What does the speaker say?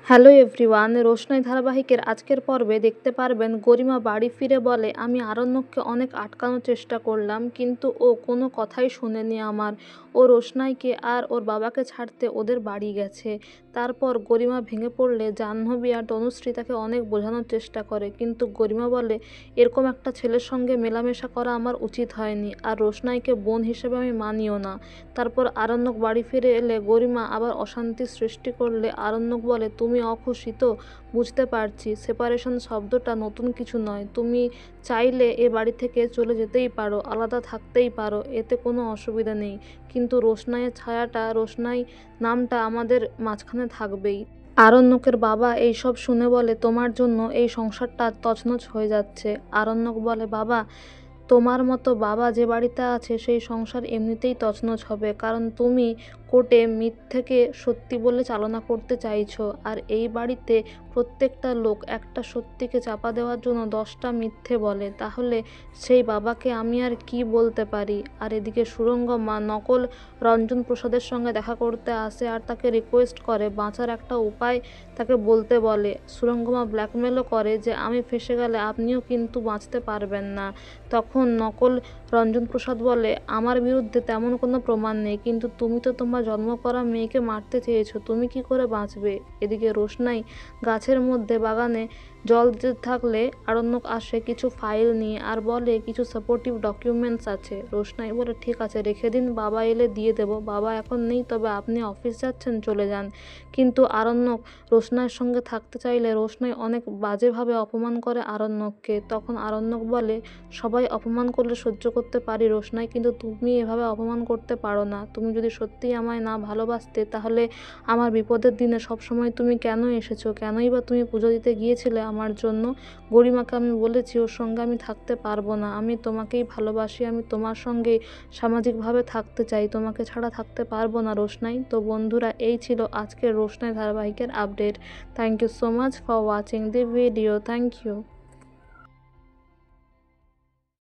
Hello everyone, রোশনাই ধারাবাহিকের আজকের পর্বে দেখতে পারবেন গরিমা বাড়ি ফিরে বলে, আমি আরণ্যককে অনেক আটকানোর চেষ্টা করলাম, কিন্তু ও কোনো কথাই শোনেনি আমার। ও রোশনাইকে আর ওর বাবাকে ছাড়তে ওদের বাড়ি গেছে। তারপর গরিমা ভেঙে পড়লে জাহ্নবী আর তনুশ্রী তাকে অনেক বোঝানোর চেষ্টা করে, কিন্তু গরিমা বলে এরকম একটা ছেলের সঙ্গে মেলামেশা করা আমার উচিত হয়নি, আর রোশনাইকে বোন হিসেবে আমি মানিও না। তারপর আরণ্যক বাড়ি ফিরে এলে গরিমা আবার অশান্তির সৃষ্টি করলে আরণ্যক বলে, তুমি অখুশি তো বুঝতে পারছি, সেপারেশন শব্দটা নতুন কিছু নয়, তুমি চাইলে এ বাড়ি থেকে চলে যেতেই পারো, আলাদা থাকতেই পারো, এতে কোনো অসুবিধা নেই, কিন্তু রোশনাইয়ের ছায়াটা, রোশনাই নামটা আমাদের মাঝখানে থাকবেই। আরণ্যকের বাবা এইসব শুনে বলে, তোমার জন্য এই সংসারটা তছনছ হয়ে যাচ্ছে। আরণ্যক বলে, বাবা, তোমার মতো বাবা যে বাড়িতে আছে সেই সংসার এমনিতেই তছনছ হবে, কারণ তুমি কোর্টে মিথ্যেকে সত্যি বলে চালনা করতে চাইছো, আর এই বাড়িতে প্রত্যেকটা লোক একটা সত্যিকে চাপা দেওয়ার জন্য 10টা মিথ্যে বলে, তাহলে সেই বাবাকে আমি আর কি বলতে পারি। আর এদিকে সুরঙ্গমা নকল রঞ্জন প্রসাদের সঙ্গে দেখা করতে আসে আর তাকে রিকোয়েস্ট করে বাঁচার একটা উপায় তাকে বলতে বলে। সুরঙ্গমা ব্ল্যাকমেলও করে যে আমি ফেঁসে গেলে আপনিও কিন্তু বাঁচতে পারবেন না। তখন নকল রঞ্জন প্রসাদ বলে, আমার বিরুদ্ধে তেমন কোনো প্রমাণ নেই, কিন্তু তুমি তো তোমার জন্ম করা মেয়েকে মারতে চেয়েছো, তুমি কি করে বাঁচবে। এদিকে রোশনাই গাছের মধ্যে বাগানে জল দিতে থাকলে আরণ্যক আসে কিছু ফাইল নিয়ে আর বলে কিছু সাপোর্টিভ ডকুমেন্টস আছে। রোশনাই বলে, ঠিক আছে, রেখে দিন, বাবা এলে দিয়ে দেবো, বাবা এখন নেই, তবে আপনি অফিস যাচ্ছেন, চলে যান। কিন্তু আরণ্যক রোশনাইয়ের সঙ্গে থাকতে চাইলে রোশনাই অনেক বাজেভাবে অপমান করে আরণ্যককে। তখন আরণ্যক বলে, সবাই অপমান করলে সহ্য করতে পারি রোশনাই, কিন্তু তুমি এভাবে অপমান করতে পারো না। তুমি যদি সত্যিই আমায় না ভালোবাসতে, তাহলে আমার বিপদের দিনে সবসময় তুমি কেন এসেছো, কেনই বা তুমি পুজো দিতে গিয়েছিলে আমার জন্য। গরিমাকে আমি বলেছি ওর সঙ্গে আমি থাকতে পারবো না, আমি তোমাকেই ভালোবাসি, আমি তোমার সঙ্গেই সামাজিকভাবে থাকতে চাই, তোমাকে ছাড়া থাকতে পারবো না রোশনাই। তো বন্ধুরা, এই ছিল আজকের রোশনাই ধারাবাহিকের update. Thank you so much for watching the video. Thank you.